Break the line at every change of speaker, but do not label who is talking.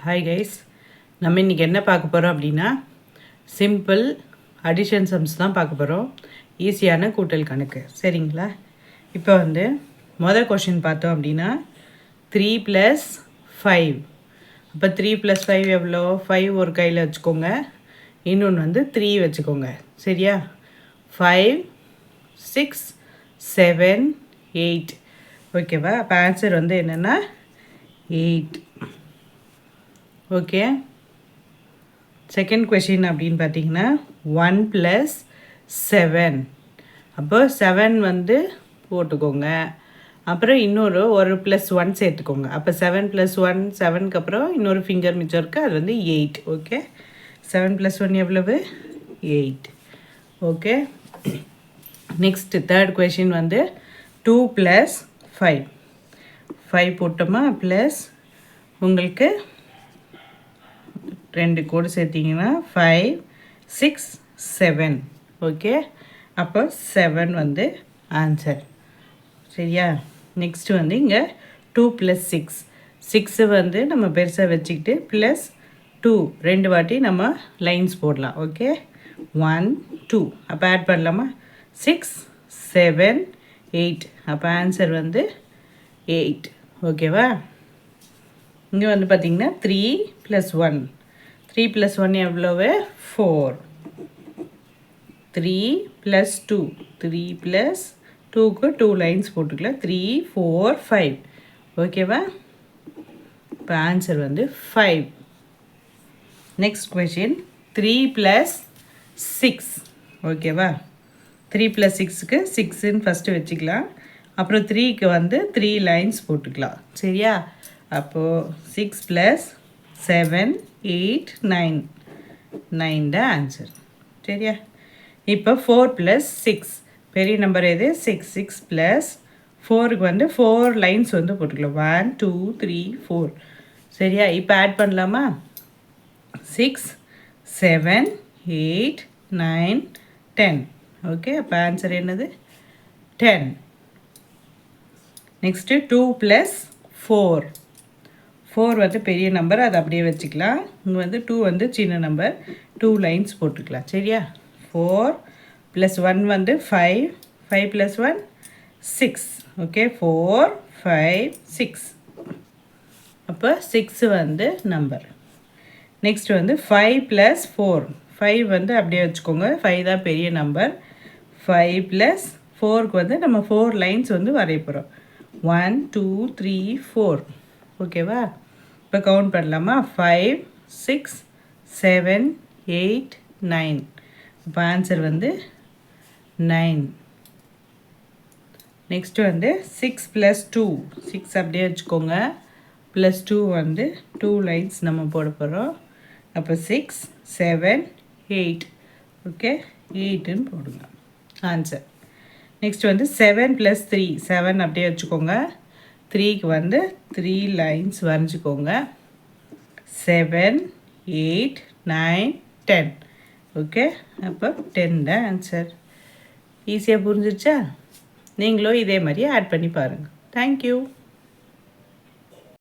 Hi guys, நம்ம இன்றைக்கி என்ன பார்க்க போகிறோம் அப்படின்னா சிம்பிள் அடிஷன் சம்ஸ் தான் பார்க்க போகிறோம். ஈஸியான கூட்டல் கணக்கு. சரிங்களா? இப்போ மொதல் கொஷின் பார்த்தோம் அப்படின்னா 3 + 5. அப்போ 3 + 5 எவ்வளோ? 5 ஒரு கையில் வச்சுக்கோங்க, இன்னொன்று 3 வச்சுக்கோங்க. சரியா? 5 6 7 8. ஓகேவா? அப்போ ஆன்சர் என்னென்னா 8. ஓகே. செகண்ட் கொஷின் அப்படின்னு பார்த்தீங்கன்னா 1 + 7. அப்போ 7 போட்டுக்கோங்க, அப்புறம் இன்னொரு +1 சேர்த்துக்கோங்க. அப்போ 7 + 1 7க்கு அப்புறம் இன்னொரு ஃபிங்கர் மிச்சம் இருக்குது, அது 8. ஓகே. 7 + 1 எவ்வளவு? 8. ஓகே. Next third question 2 + 5. 5 போட்டோமா, ப்ளஸ் உங்களுக்கு 2 கோடு சேர்த்திங்கன்னா 5 6 7. ஓகே. அப்போ 7 ஆன்சர். சரியா? நெக்ஸ்ட்டு இங்கே 2 + 6. 6 நம்ம பெருசாக வச்சுக்கிட்டு ப்ளஸ் 2 2 வாட்டி நம்ம லைன்ஸ் போடலாம். ஓகே. 1 2. அப்போ ஆட் பண்ணலாமா? 6 7 8. அப்போ ஆன்சர் 8. ஓகேவா? இங்கே பார்த்தீங்கன்னா 3 + 1. 3 + 1 எவ்வளவு? 4. 3 + 2. 3 + 2க்கு 2 லைன்ஸ் போட்டுக்கலாம். 3 4 5. ஓகேவா? இப்போ ஆன்சர் 5. Next question 3 + 6. ஓகேவா? 3 + 6க்கு 6ன்னு ஃபஸ்ட்டு வச்சுக்கலாம், அப்புறம் 3க்கு 3 லைன்ஸ் போட்டுக்கலாம். சரியா? அப்போது 6 + 7 8 9. 9 தான் ஆன்சர். சரியா? இப்போ 4 + 6. பெரிய நம்பர் எது? 6. 6 + 4க்கு 4 லைன்ஸ் போட்டுக்கலாம். 1 2 3 4. சரியா? இப்போ ஆட் பண்ணலாமா? 6 7 8 9 10. ஓகே. அப்போ ஆன்சர் என்னது? 10. நெக்ஸ்ட்டு 2 + 4. 4 பெரிய நம்பர், அதை அப்படியே வச்சுக்கலாம். இங்கே 2 சின்ன நம்பர், 2 லைன்ஸ் போட்டுக்கலாம். சரியா? 4 + 1 5. 5 + 1 6. ஓகே. 4 5 6. அப்போ 6 நம்பர். நெக்ஸ்ட் 5 + 4. 5 அப்படியே வச்சுக்கோங்க, 5 தான் பெரிய நம்பர். 5 + 4க்கு நம்ம 4 லைன்ஸ் வரைய போகிறோம். 1 2 3 4. ஓகேவா? இப்போ கவுண்ட் பண்ணலாமா? 5 6 7 8 9. இப்போ ஆன்சர் 9. நெக்ஸ்ட்டு 6 + 2. 6 அப்படியே வச்சுக்கோங்க, +2 2 லைன்ஸ் நம்ம போட போகிறோம். அப்போ 6 7 8. ஓகே. 8ன்னு போடுங்க. ஆன்சர். நெக்ஸ்ட் 7 + 3. 7 அப்படியே வச்சுக்கோங்க, 3க்கு 3 லைன்ஸ் வரைஞ்சிக்கோங்க. 7 8 9 10. ஓகே. அப்போ 10 தான் ஆன்சர். ஈஸியாக புரிஞ்சிருச்சா? நீங்களும் இதே மாதிரி ஆட் பண்ணி பாருங்கள். தேங்க்யூ.